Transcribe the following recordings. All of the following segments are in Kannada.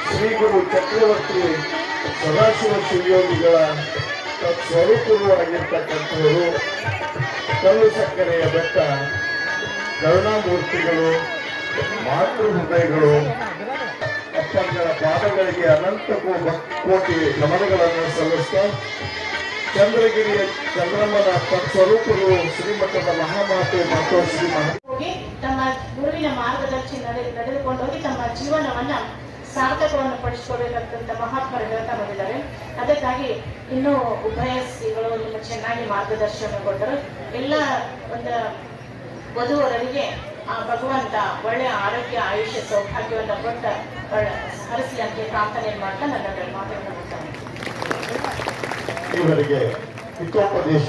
ಶ್ರೀ ಗುರು ಚಕ್ರವರ್ತಿ ಸದಾಶಿವ ಶಿವಯೋಗಿಗಳ ಸ್ವರೂಪರು ಆಗಿರ್ತಕ್ಕಂಥವರು ಕಲ್ಲು ಸಕ್ಕರೆಯ ಬೆಟ್ಟ ಕರುಣಾಮೂರ್ತಿಗಳು, ಮಾತೃ ಹೃದಯಗಳು, ಅಪ್ಪಂಗಳ ಪಾದಗಳಿಗೆ ಅನಂತ ಕೋಟಿ ನಮನಗಳನ್ನು ಸಲ್ಲಿಸ್ತಾ ಚಂದ್ರಗಿರಿಯ ಚಂದ್ರಮ್ಮನ ಸ್ವರೂಪರು ಶ್ರೀಮಠದ ಮಹಾಮಾತೆ ಮತ್ತು ಶ್ರೀ ತಮ್ಮ ಗುರುವಿನ ಮಾರ್ಗದರ್ಶಿ ನಡೆದುಕೊಂಡು ಹೋಗಿ ತಮ್ಮ ಜೀವನವನ್ನ ಸಾರ್ಥಕವನ್ನು ಪಡಿಸಿಕೊಳ್ಬೇಕಂತ ಮಹಾತ್ಮರು ಹೇಳ್ತಾ ಬಂದಿದ್ದಾರೆ. ಅದಕ್ಕಾಗಿ ಇನ್ನೂ ಉಭಯ ಶ್ರೀಗಳು ನಿಮ್ಮ ಚೆನ್ನಾಗಿ ಮಾರ್ಗದರ್ಶನ ಕೊಟ್ಟರು. ಎಲ್ಲ ಒಂದು ವಧುವರರಿಗೆ ಆ ಭಗವಂತ ಒಳ್ಳೆಯ ಆರೋಗ್ಯ, ಆಯುಷ್ಯ, ಸೌಭಾಗ್ಯವನ್ನು ಕೊಟ್ಟ ಹರಿಸಲಿ ಅಂತ ಪ್ರಾರ್ಥನೆ ಮಾಡ್ತಾ ನನ್ನ ಮಾತನ್ನು ಕೊಡ್ತಾನೆ. ಇವರಿಗೆ ಹಿತೋಪದೇಶ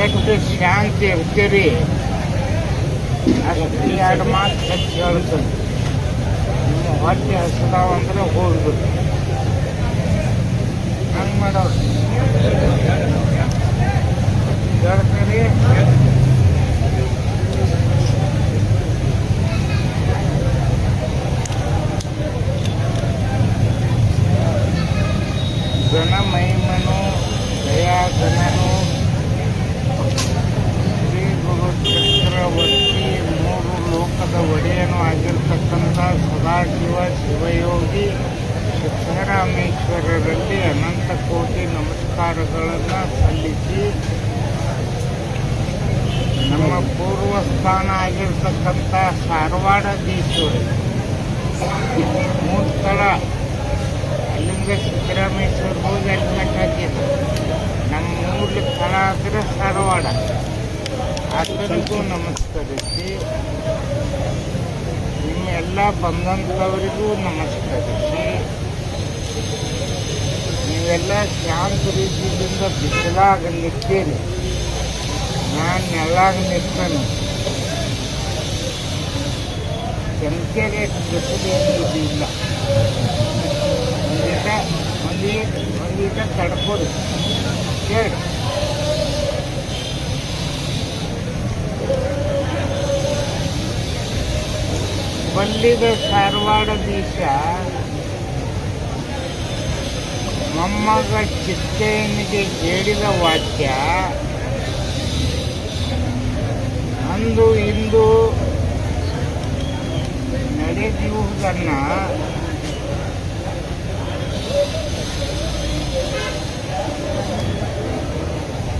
ಎಷ್ಟು ಶಾಂತಿ ಇರ್ತೀರಿ ಅಷ್ಟು ಎರಡು ಮಾತು ಹೆಚ್ಚು ಹೇಳ್ತದೆ. ನಿಮ್ಮ ಹೊಟ್ಟೆ ಹಸಿದಾವಂದ್ರೆ ಹೋಗ್ಬೇಕು. ಹಂಗೆ ಮಾಡೋರು ಹೇಳ್ತೀರಿ. ಗಣ ಮಹಿಮನು ದಯಾಗಣನು ಶ್ರೀ ಗುರು ಚಕ್ರವರ್ತಿ ಮೂರು ಲೋಕದ ಒಡೆಯನು ಆಗಿರ್ತಕ್ಕಂಥ ಸದಾಶಿವ ಶಿವಯೋಗಿ ಸಿದ್ದರಾಮೇಶ್ವರರಲ್ಲಿ ಅನಂತ ಕೋಟಿ ನಮಸ್ಕಾರಗಳನ್ನು ಸಲ್ಲಿಸಿ ನಮ್ಮ ಪೂರ್ವ ಸ್ಥಾನ ಆಗಿರ್ತಕ್ಕಂಥ ಧಾರವಾಡದೀಶ್ವರಿ ಮೂರು ಸ್ಥಳ ಅಲ್ಲಿಂದ ಸಿದ್ದರಾಮೇಶ್ವರ ಹೋಗಿ ಅಲ್ಲಿ ಹಾಕಿದ್ರು. ನಮ್ಮ ಮೂಲ ಸ್ಥಳ ಅಂದರೆ ಧಾರವಾಡ. ಆತನಿಗೂ ನಮಸ್ಕರಿಸಿ ನಿಮ್ಮ ಎಲ್ಲ ಬಂದಂಥವರಿಗೂ ನಮಸ್ಕರಿಸಿ ನೀವೆಲ್ಲ ಶಾಂತ ರೀತಿಯಿಂದ ಬಿಸಿಲಾಗಲಿದ್ದೀರಿ. ನಾನು ನೆಲಾಗ ನಿಂತನು. ಸಂಖ್ಯೆಗೆ ಬಿಸಿಲೇನು ಇಲ್ಲ. ಒಂದೀಗ ತಡ್ಕೊಡಿ ಹೇಳಿ. ಬಲ್ಲಿದ ಧಾರವಾಡದೀಶ ಮೊಮ್ಮಗ ಚಿಕ್ಕಯ್ಯನಿಗೆ ಹೇಳಿದ ವಾಕ್ಯ ಅಂದು ಇಂದು ನಡೆದಿರುವುದನ್ನು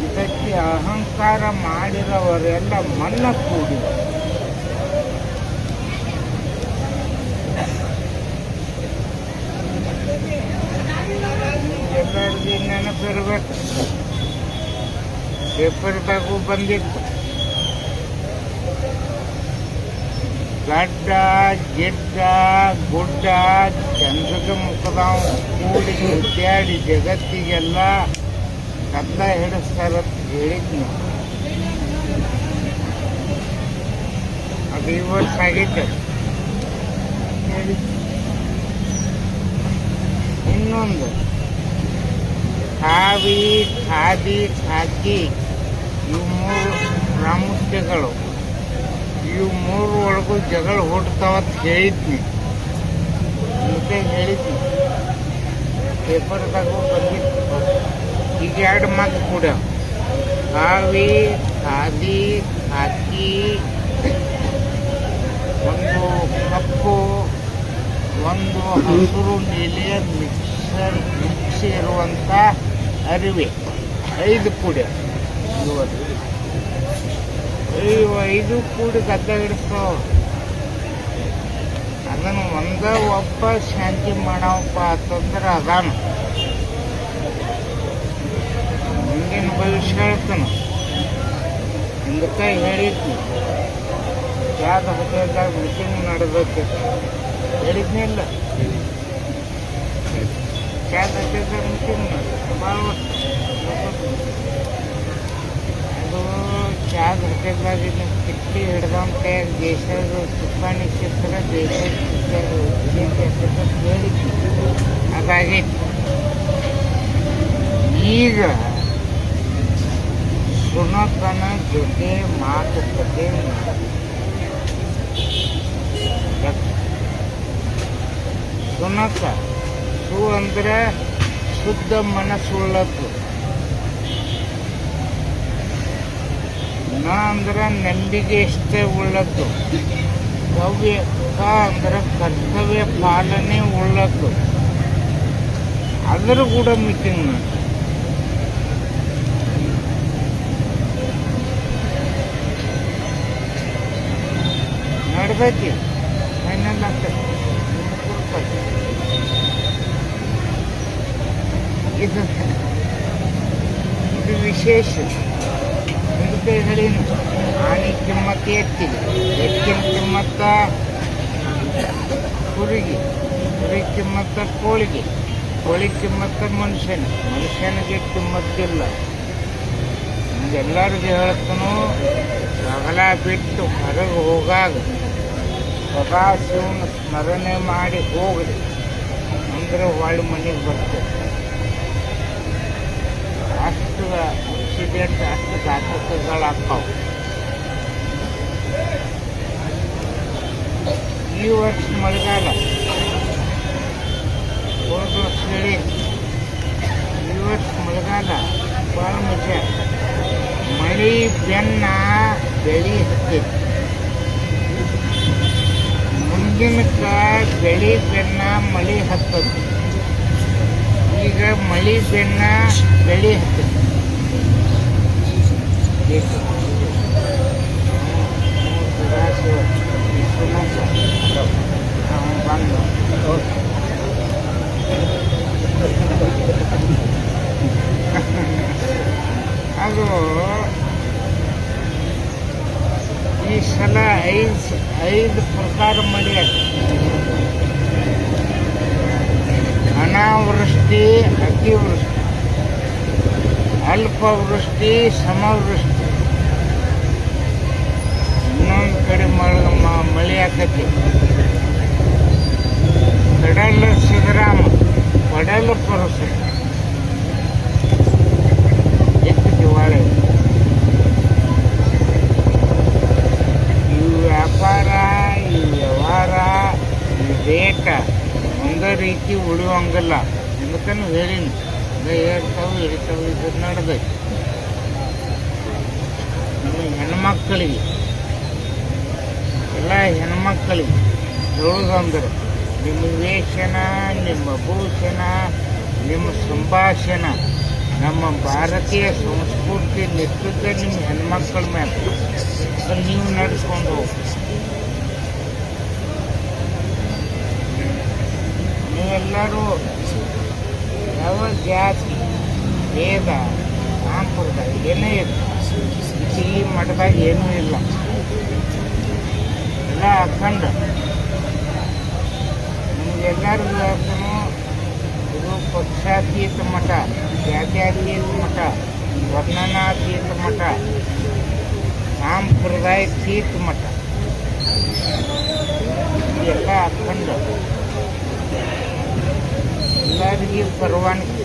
ಇದಕ್ಕೆ ಅಹಂಕಾರ ಮಾಡಿದವರೆಲ್ಲ ಮಣ್ಣ ಕೂಡಿ ಎಲ್ಲರಿಗೂ ನೆನಪಿರ್ಬೇಕು. ಪೇಪರ್ದಾಗೂ ಬಂದಿತ್ತು. ಗಡ್ಡ ಗಿಡ್ಡ ಗುಡ್ಡ ಚಂದ್ರದ ಮುಖದಾವ್ ಕೂಡಿ ಮುದ್ದಾಡಿ ಜಗತ್ತಿಗೆಲ್ಲ ಕದ್ದ ಹಿಡಿಸ್ತಾರಂತ ಹೇಳಿದ್ನು. ಅದು ಈ ವರ್ಷ ಆಗೈತೆ. ಇನ್ನೊಂದು ಖಾವಿ ಖಾದಿ ಖಾಕಿ ಇವು ಮೂರು ಪ್ರಾಮುಖ್ಯಗಳು. ಇವು ಮೂರು ಒಳಗೂ ಜಗಳ ಹುಡ್ತಾವತ್ ಹೇಳಿದ್ನಿ. ಮತ್ತೆ ಹೇಳಿದ್ನಿ, ಪೇಪರ್ದಾಗೂ ಬಂದಿತ್ತು. ಈಗ ಎರಡು ಮಾತು ಕೂಡ ಖಾವಿ ಖಾದಿ ಖಾಕಿ ಒಂದು ಕಪ್ಪು ಒಂದು ಹಸಿರು ನೀಲಿಯ ಮಿಕ್ಸ್ ಇರುವಂಥ ಅರಿವೆ 5 ಕೂಡೆ. ಇವು 5 ಕೂಡಿ ಗದ್ದೆ ಹಿಡಿಸ್ತಾವ. ಅದನ್ನು ಒಬ್ಬ ಶಾಂತಿ ಮಾಡವಪ್ಪ ಅಂತಂದ್ರೆ ಅದಾನ. ಮುಂದಿನ ಭವಿಷ್ಯ ಹೇಳ್ತಾನೆ. ಹಿಂದಕ್ಕೆ ಹೇಳಿದ್ನಿ, ಯಾವ್ದು ಹೋಟೆಲ್ದಾಗ ಮೀಟಿಂಗ್ ನಡೆದೈತೆ ಹೇಳಿದ್ನಿಲ್ಲ. ಯಾವ್ದು ಹೋಟೆಲ್ದಾಗ ಮೀಟಿಂಗ್ ಭಾಳ ಅದು ಚಾದ ಹೋಟೆಲ್ದಾಗ ಕಿಟ್ಟಿ ಹಿಡ್ದವನ ಕೈಯಾಗ ದೇಶದ ತುಪ್ಪಾಣಿ ಚಿತ್ರ ದೇಶದ ಹೇಳಿದ್ನಿ, ಅದಾಗೈತಿ. ಈಗ ಸುನಕನ ಜೊತೆ ಮಾತುಕತೆ ಸುನಕ ಸು ಅಂದ್ರೆ ಶುದ್ಧ ಮನಸ್ಸುಳ್ಳದ್ದು, ನ ಅಂದ್ರೆ ನಂಬಿಕೆ ಇಷ್ಟೇ ಉಳ್ಳದ್ದು, ಕವ್ಯ ಕ ಅಂದ್ರೆ ಕರ್ತವ್ಯ ಪಾಲನೆ ಉಳ್ಳದ್ದು. ಅದರ ಕೂಡ ಮೀಟಿಂಗ್ ನಡೆದೈತಿ. ಫೈನಲ್ ಆಗ್ತದೆ. ಇದು ವಿಶೇಷ. ಇದಕ್ಕೆ ಹೇಳಿನು, ಆನೆ ಕಿಮ್ಮತ್ತೆ ಎತ್ತಿಗೆ, ಎತ್ತಿನ ಕಿಮ್ಮತ್ತ ಕುರಿಗೆ, ಕುರಿ ಕಿಮ್ಮತ್ತ ಕೋಳಿಗೆ, ಕೋಳಿ ಕಿಮ್ಮತ್ತ ಮನುಷ್ಯನಿಗೆ ಕಿಮ್ಮತ್ತಿಲ್ಲ. ಎಲ್ಲರಿಗೂ ಹೇಳ್ತಾನು, ಬಗಲ ಬಿಟ್ಟು ಹೊರಗೆ ಹೋಗಾಗ ಸದಾ ಶಿವನ ಸ್ಮರಣೆ ಮಾಡಿ ಹೋಗ್ರಿ ಅಂದ್ರೆ ಒಳ್ಳೆ ಮನೆಗೆ ಬರ್ತದೆ. ಅಷ್ಟು ಆಕ್ಸಿಡೆಂಟ್, ಅಷ್ಟು ಘಾತಕಗಳಾಗ್ತಾವ. ಈ ವರ್ಷ ಮಳೆಗಾಲ, ಹೋದ ವರ್ಷ ಹೇಳಿ ಈ ವರ್ಷ ಮಳೆಗಾಲ ಭಾಳ ಮಜಾ. ಮಳೆ ಬೆನ್ನ ಬೆಳೆ ಹತ್ತೈತಿ. ಮುಂದಿನಕ ಬೆಳೆ ಬೆನ್ನ ಮಳೆ ಹತ್ತದು. ಈಗ ಮಳೆ ಬೆನ್ನ ಬೆಳೆ ಹತ್ತೈತಿ. ಬಂದು ಅದು ಈ ಸಲ ಐದು ಪ್ರಕಾರ ಮಳೆ ಅನಾವೃಷ್ಟಿ, ಅತಿವೃಷ್ಟಿ, ಅಲ್ಪವೃಷ್ಟಿ, ಸಮವೃಷ್ಟಿ. ಇನ್ನೊಂದು ಕಡೆ ಮಳೆ ಆಕತಿ. ಕಡಲ ಸಿದ್ದರಾಮ, ಕಡಲ ಪರಸ ಎಷ್ಟು ದಿವಾಳಿ. ಈ ವ್ಯಾಪಾರ, ಈ ವ್ಯವಹಾರ, ಈ ರೇಟ ಒಂದೇ ರೀತಿ ಉಳಿಯುವಂಗಿಲ್ಲ. ఎందుకని ಹೇಳಿನಿ, ಏರ್ತಾವೆ ಇಳಿತಾವೆ. ಇದು ನಡೆದೈತಿ. ನಿಮ್ಮ ಹೆಣ್ಮಕ್ಕಳಿಗೆ, ಎಲ್ಲ ಹೆಣ್ಮಕ್ಕಳಿಗೆ ಹೇಳೋದಂದ್ರೆ, ನಿಮ್ಮ ವೇಷನ, ನಿಮ್ಮ ಭೂಷಣ, ನಿಮ್ಮ ಸಂಭಾಷಣ ನಮ್ಮ ಭಾರತೀಯ ಸಂಸ್ಕೃತಿ ನಿಟ್ಟಿದ್ದ ನಿಮ್ಮ ಹೆಣ್ಮಕ್ಕಳ ಮೇಲೆ ನೀವು ನಡೆಸ್ಕೊಂಡು ಹೋಗಿ. ನೀವೆಲ್ಲರೂ ಯಾವ ಜಾತಿ, ಭೇದ, ಸಂಪ್ರದಾಯ ಏನೇ ಇಲ್ಲ, ಈ ಮಠದಾಗ ಏನೂ ಇಲ್ಲ. ಎಲ್ಲ ಅಖಂಡ. ನಿಮಗೆಲ್ಲರಿಗೂ ಹೇಳ್ತಾನು, ಇದು ಪಕ್ಷಾತೀತ ಮಠ, ಜಾತ್ಯಾತೀತ ಮಠ, ವರ್ಣನಾತೀತ ಮಠ, ಸಾಂಪ್ರದಾಯತೀತ ಮಠ. ಎಲ್ಲ ಅಖಂಡ. ಎಲ್ಲರಿಗೂ ಪರವಾನಗಿ.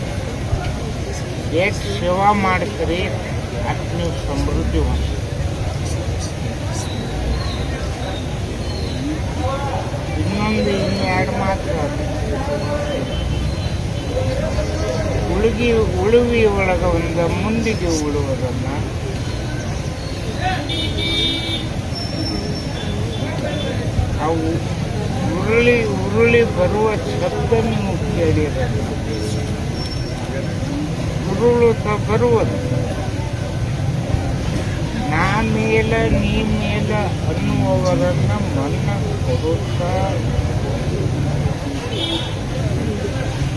ಎಷ್ಟು ಸೇವಾ ಮಾಡ್ತೀರಿ ಅಷ್ಟು ನೀವು ಸಮೃದ್ಧಿ ಹೊಂದಿ. ಇನ್ನೆರಡು ಮಾತ್ರ ಉಳುವಿ ಒಳಗೆ ಒಂದು ಮುಂದಿಗೆ ಉಳುವುದನ್ನು ಅವು ಉರುಳಿ ಬರುವ ಶಬ್ದ ನೀವು ಕೇಳಿರಲ್ಲ. ಉರುಳುತ್ತ ಬರುವುದು ನಾ ಮೇಲ ನೀ ಮೇಲ ಅನ್ನುವವರನ್ನು ಮನ್ನ ಕೊಡುತ್ತಾ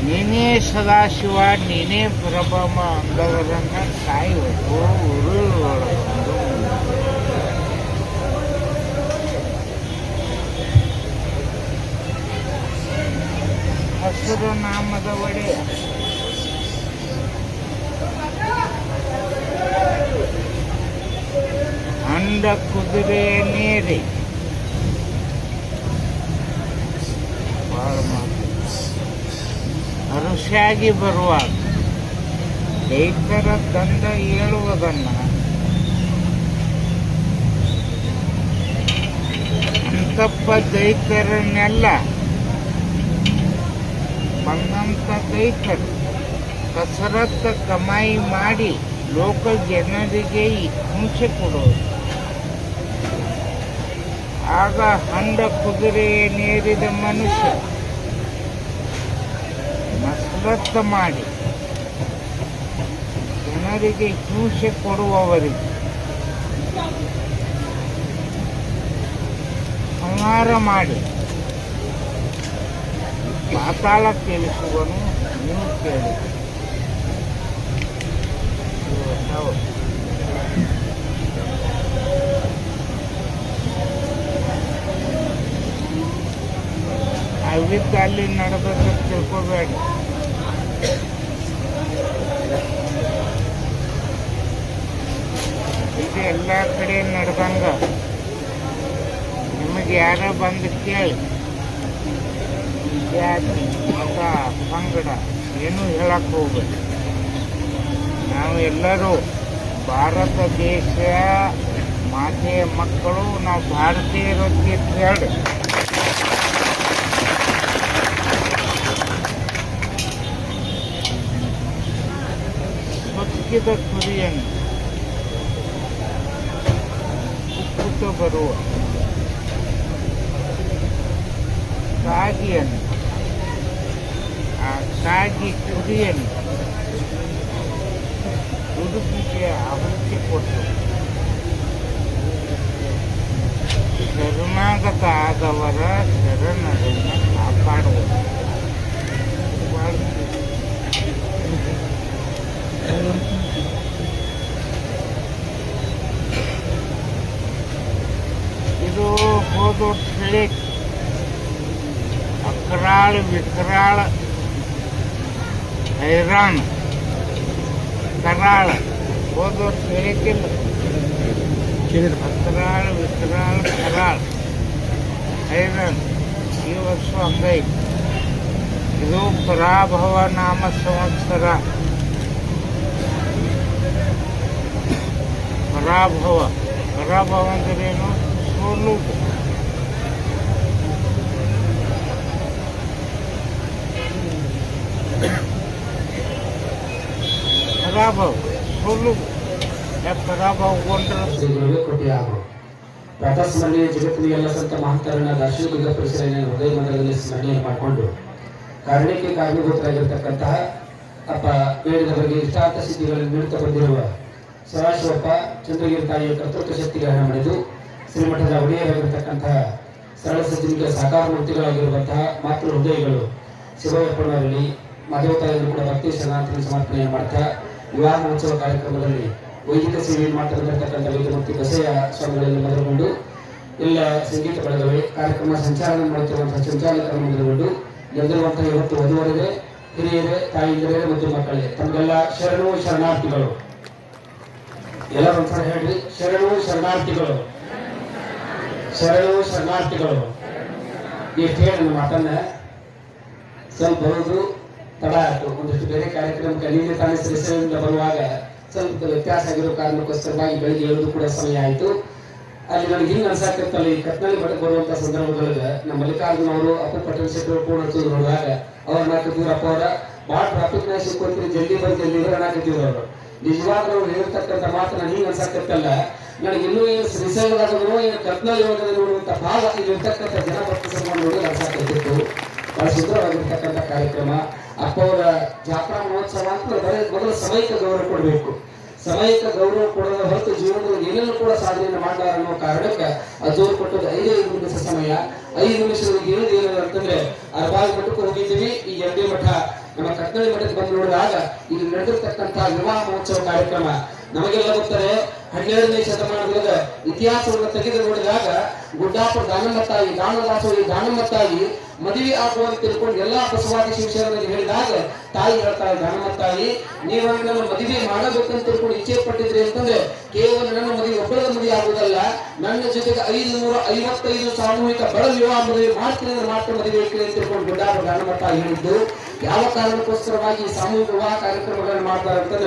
ನೀನೇ ಸದಾಶಿವ ನೀನೇ ಪರಬ್ರಹ್ಮ ಅಂದವರನ್ನ ಕಾಯುವುದು ಉರುಳೊಳಗೊಂಡು ಹಸಿರು ನಾಮದ ಒಡೆಯ ಅಂಡ ಕುದುರೆಯನ್ನೇರಿ ಅರಸಾಗಿ ಬರುವಾಗ ದೈತರ ದಂಡ ಏಳುವುದನ್ನು ಅಂತಪ್ಪ ದೈತರನ್ನೆಲ್ಲ ಬಂದಂಥ ದೈತರು ಕಸರತ್ತ ಕಮಾಯಿ ಮಾಡಿ ಲೋಕ ಜನರಿಗೆ ಹಿಂಸೆ ಕೊಡೋದು. ಆಗ ಹಂಡ ಕುದುರೆಯನ್ನೇರಿದ ಮನುಷ್ಯ ಮಸರತ್ತ ಮಾಡಿ ಜನರಿಗೆ ಹಿಂಸೆ ಕೊಡುವವರಿಗೆ ಸಂಹಾರ ಮಾಡಿ ಪಾತಾಳ ಕೇಳಿಸುವನು. ನೀವು ಕೇಳಿ ಅವಿದ್ದ ಅಲ್ಲಿ ನಡೆದದ್ದು ತಿಳ್ಕೋಬೇಡ. ಇದು ಎಲ್ಲ ಕಡೆ ನಡೆದಂಗ ನಿಮಗೆ ಯಾರ ಬಂದು ಕೇಳಿ ಜಾತಿ ಮತ ಪಂಗಡ ಏನು ಹೇಳಕ್ಕೆ ಹೋಗ್ಬೇಕು. ನಾವು ಎಲ್ಲರೂ ಭಾರತ ದೇಶ ಮಾತೆಯ ಮಕ್ಕಳು, ನಾವು ಭಾರತೀಯರೊಂದಿಗೆ ಹೇಳಿ ಬದುಕಿದ ಕುರಿಯನ್ನು ಉಕ್ಕುತ ಬರುವ ಕಾಗಿಯನ್ನು, ಆ ಕಾಗಿ ಕುರಿಯನ್ನು ದುಡುಕಿಗೆ ಆಹುತಿ ಕೊಟ್ಟು ಶರಣಾಗತ ಆದವರ ಶರಣರನ್ನು ಕಾಪಾಡುವುದು. ಇದು ಹೋದ ಹೇಳಿ ಅಕ್ರಾಳ ವಿಕ್ರಾಳ ಹೈರಾಣ ಕರಾಳ ಹೋದ ವರ್ಷ ಹೇಳಿಕ್ಕಿಲ್ಲ. ಅಕ್ರಾಳ ವಿಕ್ರಾಳ ಕರಾಳ ಹೈರಾಣ ಈ ವರ್ಷ ಹಂಗೈತಿ. ಇದು ಪರಾಭವ ನಾಮ ಸಂವತ್ಸರ. ಪರಾಭವ ಪರಾಭವ ಅಂದ್ರೇನು? ಸೋಲುವುದು. ಪರಾಭವ ಸೋಲುವುದು. ಪರಾಭವಗೊಂಡ್ರೆ ಕೊಟ್ಟಿಯಾಗು ಪ್ರಾತಸ್ಮರಣೀಯ ಜಗತ್ತಿನ ಎಲ್ಲ ಸಂತ ಮಹಂತರನ್ನ ದಾರ್ಶನಿಕ ಪರಿಸರ ಹೃದಯ ಮಂದಿರದಲ್ಲಿ ಸ್ಮರಣೆ ಮಾಡಿಕೊಂಡು ಕಾರಣಕ್ಕೆ ಕಾರಣಭೂತರಾಗಿರ್ತಕ್ಕಂತಹ ಅಪ್ಪ ಬೇಡಿದವರಿಗೆ ಇಷ್ಟಾರ್ಥ ಸಿದ್ಧಿಗಳನ್ನು ನೀಡುತ್ತಾ ಬಂದಿರುವ ಸದಾಶಿವಪ್ಪ ಚಂದ್ರಗಿರಿ ತಾಯಿಯ ಕರ್ತೃತ್ವ ಶಕ್ತಿಗಳನ್ನು ಮಾಡಿದ್ದು ಶ್ರೀಮಠದ ಒಡೆಯರಾಗಿರ್ತಕ್ಕಂತಹ ಸರಳ ಸಜ್ಜನಿಗೆ ಸಾಕಾರ ಮೂರ್ತಿಗಳಾಗಿರುವಂತಹ ಮಾತೃ ಹೃದಯಗಳು ಶಿವಯ್ಯಪ್ಪನವರಲ್ಲಿ ಮಾಧವತಾಯಿಯನ್ನು ಕೂಡ ಭಕ್ತಿ ಸನಾತನ ಸಮರ್ಪಣೆಯನ್ನು ಮಾಡ್ತಾ ವಿವಾಹ ಮಹೋತ್ಸವ ಕಾರ್ಯಕ್ರಮದಲ್ಲಿ ವೈದಿಕ ಸೇವೆಯನ್ನು ಮಾಡ್ತಾ ಬಂದಿರತಕ್ಕಂಥ ವೇದಮೂರ್ತಿ ಬಸಯ್ಯ ಸ್ವಾಮಿಗಳಲ್ಲಿ ಮೊದಲುಗೊಂಡು ಎಲ್ಲ ಸಂಗೀತ ಬಳಗವೇ ಕಾರ್ಯಕ್ರಮ ಸಂಚಾಲನೆ ಮಾಡುತ್ತಿರುವಂತಹ ಸಂಚಾಲಕರನ್ನು ಮೊದಲುಗೊಂಡು ಗೆದ್ದಿರುವಂತಹ ಇವತ್ತು ವಧುವರೇ, ಹಿರಿಯರೇ, ತಾಯಿಯರೇ ಮತ್ತು ಮಕ್ಕಳೇ ತಮಗೆಲ್ಲ ಶರಣು ಶರಣಾರ್ಥಿಗಳು. ಎಲ್ಲರೂ ಒಂದ್ಸಲ ಹೇಳ್ರಿ, ಶರಣು ಶರಣಾರ್ಥಿಗಳು, ಶರಣು ಶರಣಾರ್ಥಿಗಳು. ಎಷ್ಟು ಹೇಳಿ ನನ್ನ ಮಾತನ್ನ ಸ್ವಲ್ಪ ಬರೋದು ತಡ ಆಯ್ತು. ಒಂದಿಷ್ಟು ಬೇರೆ ಕಾರ್ಯಕ್ರಮಕ್ಕೆ ನಿನ್ನೆ ತಾನೇ ಶ್ರೀಸೇವೆಯಿಂದ ಬರುವಾಗ ಸ್ವಲ್ಪ ವ್ಯತ್ಯಾಸ ಆಗಿರೋ ಕಾರಣಕ್ಕೋಸ್ಕರವಾಗಿ ಬೆಳಿಗ್ಗೆ ಹೇಳೋದು ಕೂಡ ಸಮಯ ಆಯಿತು. ಅಲ್ಲಿ ನನಗೆ ಹಿಂಗೆ ಅನ್ಸಾಕತ್ತಲ್ಲ, ಈ ಕತ್ನಲ್ಲಿ ಬರುವಂತ ಸಂದರ್ಭದೊಳಗೆ ನಮ್ಮ ಮಲ್ಲಿಕಾರ್ಜುನ ಅವರು ಅಪ್ಪು ಪಟೇಲ್ ಶೆಟ್ಟರು ಕೂಡ ನೋಡಿದಾಗ ಅವ್ರು ನಾಲ್ಕಿದ್ರು ಅಪ್ಪ ಅವರ ಭಾಳ ಟ್ರಾಫಿಕ್ ನ ಸಿಕ್ಕೋತೀರಿ, ಜಲ್ದಿ ಬಂದು ಜಲ್ದಿ ನಾಲ್ಕಿದ್ರು ಅವರು. ನಿಜವಾಗ್ಲೂ ಅವ್ರು ಹೇಳ್ತಕ್ಕಂಥ ಮಾತನ್ನ ಹಿಂಗೆ ಅನ್ಸಾಕತ್ತಲ್ಲ, ನನಗೆ ಇನ್ನೂ ಏನು ಶ್ರೀಶೈಲದಾಗನು ಏನು ಕತ್ನಲ್ಲಿ ಹೋಗದೆ ನೋಡುವಂತ ಭಾಗ ಇಲ್ಲಿರ್ತಕ್ಕಂಥ ಜನಭಕ್ತಿ ಸನ್ಮಾನ ನೋಡಿ ಅನ್ಸಾಕತ್ತಿತ್ತು. ಬಹಳ ಸುಂದರವಾಗಿರ್ತಕ್ಕಂಥ ಕಾರ್ಯಕ್ರಮ. ಅಪ್ಪ ಅವರ ಜಾತ್ರಾ ಮಹೋತ್ಸವ ಅಂತ ಬರೀ ಮೊದಲು ಸಮಯಕ್ಕೆ ಗೌರವ ಕೊಡಬೇಕು. ಸಮಯಕ್ಕೆ ಗೌರವ ಕೊಡೋದ ಹೊರತು ಜೀವನದಲ್ಲಿ ಏನೇನು ಕೂಡ ಸಾಧನೆಯನ್ನು ಮಾಡಲಾರ ಅನ್ನೋ ಕಾರಣಕ್ಕೆ ಅಜೋರು ಕೊಟ್ಟದ್ದು 5 ನಿಮಿಷ ಸಮಯ. 5 ನಿಮಿಷಗಳಿಗೆ ಹೇಳಿದ ಏನಂತಂದ್ರೆ ಅರ್ಬಾಯಿ ಮಠಕ್ಕೆ ಹೋಗಿದ್ದೀವಿ, ಈ ಎಡ್ಡಿ ಮಠ ನಮ್ಮ ಕತ್ತಳಿ ಮಠಕ್ಕೆ ಬಂದು ನೋಡಿದಾಗ ಇಲ್ಲಿ ನಡೆದಿರ್ತಕ್ಕಂತಹ ವಿವಾಹ ಮಹೋತ್ಸವ ಕಾರ್ಯಕ್ರಮ ನಮಗೆಲ್ಲ ಗೊತ್ತಾರೆ. 12ನೇ ಶತಮಾನದ ಇತಿಹಾಸವನ್ನು ತೆಗೆದು ನೋಡಿದಾಗ ಗುಡ್ಡಾಪುರ ದಾನಮ್ಮ ತಾಯಿ, ದಾನದಾಸೋಹಿ ದಾನಮ್ಮ ತಾಯಿ ಮದುವೆ ಆಗುವಂತ ತಿಳ್ಕೊಂಡು ಎಲ್ಲಾ ಬಸವಾದಿ ಶಿವಶರಣರಿಗೆ ಹೇಳಿದಾಗ ತಾಯಿ ಹೇಳ್ತಾಳೆ, ದಾನಮ್ಮ ತಾಯಿ ನೀವು ನನ್ನ ಮದುವೆ ಮಾಡಬೇಕಂತ ತಿಳ್ಕೊಂಡು ಇಚ್ಛೆ ಪಟ್ಟಿದ್ರಿ ಅಂತಂದ್ರೆ ಕೇವಲ ನನ್ನ ಮದುವೆ ಒಬ್ಬಳ ಮದುವೆ ಆಗುವುದಲ್ಲ, ನನ್ನ ಜೊತೆಗೆ 555 ಸಾಮೂಹಿಕ ಬಡ ವಿವಾಹ ಮದುವೆ ಮಾಡ್ತೀನಿ ಅಂದ್ರೆ ಮಾತ್ರ ಮದುವೆ ಅಂತ ತಿಳ್ಕೊಂಡು ಗುಡ್ಡಾಪುರ ದಾನಮ್ಮ ತಾಯಿ ಹೇಳಿದ್ದು. ಯಾವ ಕಾರಣಕ್ಕೋಸ್ಕರವಾಗಿ ಸಾಮೂಹಿಕ ವಿವಾಹ ಕಾರ್ಯಕ್ರಮಗಳನ್ನು ಮಾಡ್ತಾರೆ ಅಂತಂದ್ರೆ